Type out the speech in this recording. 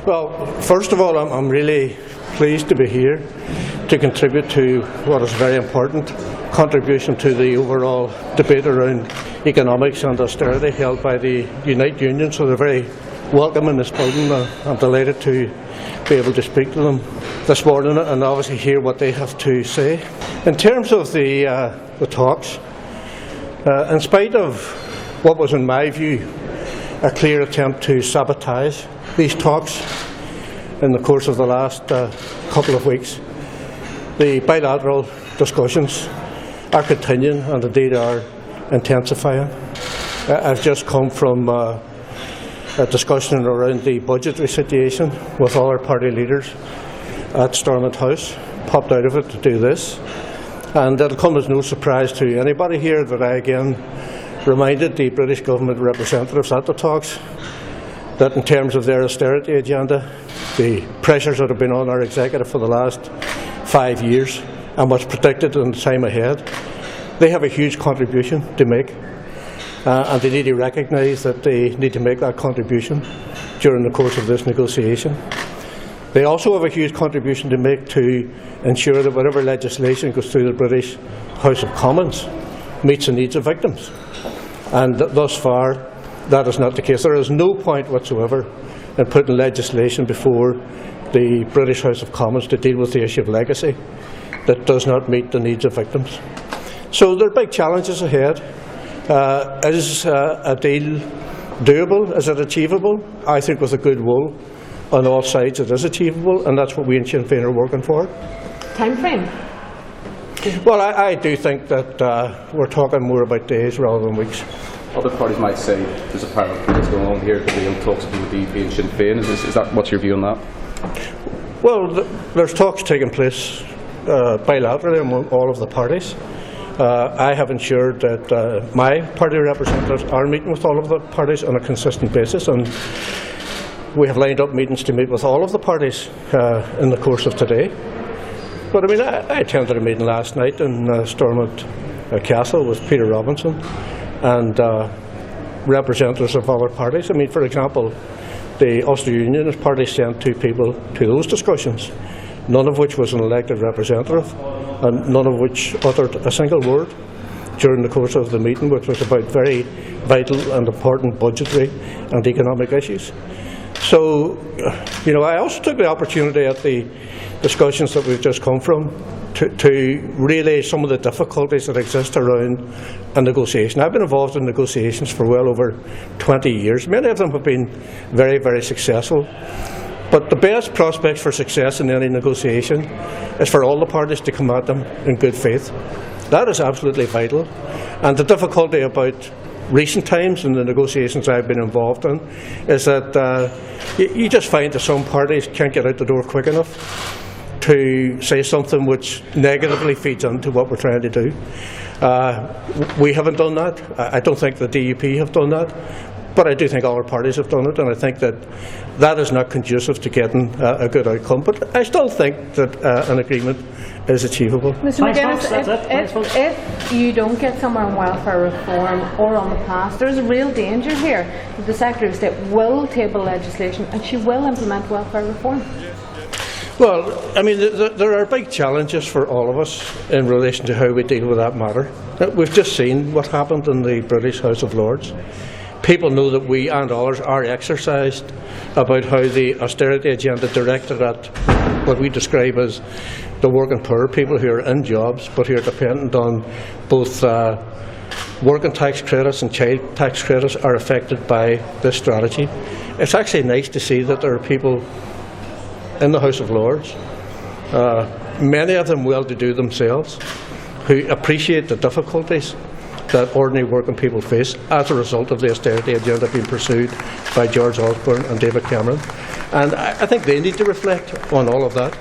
Well, first of all, I'm really pleased to be here to contribute to what is a very important contribution to the overall debate around economics and austerity held by the Unite Union. So they're very welcome in this building. I'm delighted to be able to speak to them this morning and obviously hear what they have to say. In terms of the talks, in spite of what was, in my view, a clear attempt to sabotage these talks in the course of the last couple of weeks, the bilateral discussions are continuing and indeed are intensifying. I've just come from a discussion around the budgetary situation with all our party leaders at Stormont House, popped out of it to do this, and it'll come as no surprise to anybody here that I again reminded the British government representatives at the talks that in terms of their austerity agenda, the pressures that have been on our executive for the last 5 years and what's predicted in the time ahead, they have a huge contribution to make, and they need to recognise that they need to make that contribution during the course of this negotiation. They also have a huge contribution to make to ensure that whatever legislation goes through the British House of Commons meets the needs of victims. And thus far, that is not the case. There is no point whatsoever in putting legislation before the British House of Commons to deal with the issue of legacy that does not meet the needs of victims. So there are big challenges ahead. Is a deal doable? Is it achievable? I think with a good will on all sides it is achievable, and that's what we in Sinn Féin are working for. Time frame? Well, I do think that we're talking more about days rather than weeks. Other parties might say there's a parallel process going on here, the deal talks between the DUP and Sinn Féin. Is that, what's your view on that? Well, there's talks taking place bilaterally among all of the parties. I have ensured that my party representatives are meeting with all of the parties on a consistent basis, and we have lined up meetings to meet with all of the parties in the course of today. But I mean, I attended a meeting last night in Stormont Castle with Peter Robinson and representatives of other parties. I mean, for example, the Ulster Unionist Party sent 2 people to those discussions, none of which was an elected representative, and none of which uttered a single word during the course of the meeting, which was about very vital and important budgetary and economic issues. So, you know, I also took the opportunity at the discussions that we've just come from to relay some of the difficulties that exist around a negotiation. I've been involved in negotiations for well over 20 years. Many of them have been very, very successful. But the best prospects for success in any negotiation is for all the parties to come at them in good faith. That is absolutely vital. And the difficulty about recent times in the negotiations I've been involved in is that you just find that some parties can't get out the door quick enough to say something which negatively feeds into what we're trying to do. We haven't done that. I don't think the DUP have done that. But I do think all our parties have done it, and I think that that is not conducive to getting a good outcome. But I still think that an agreement is achievable. Mr. McGuinness, if you don't get somewhere on welfare reform or on the past, there's a real danger here that the Secretary of State will table legislation and she will implement welfare reform. Well, I mean, there are big challenges for all of us in relation to how we deal with that matter. We've just seen what happened in the British House of Lords. People know that we and others are exercised about how the austerity agenda directed at what we describe as the working poor, people who are in jobs but who are dependent on both working tax credits and child tax credits are affected by this strategy. It's actually nice to see that there are people in the House of Lords, many of them well-to-do themselves, who appreciate the difficulties that ordinary working people face as a result of the austerity agenda being pursued by George Osborne and David Cameron. And I think they need to reflect on all of that.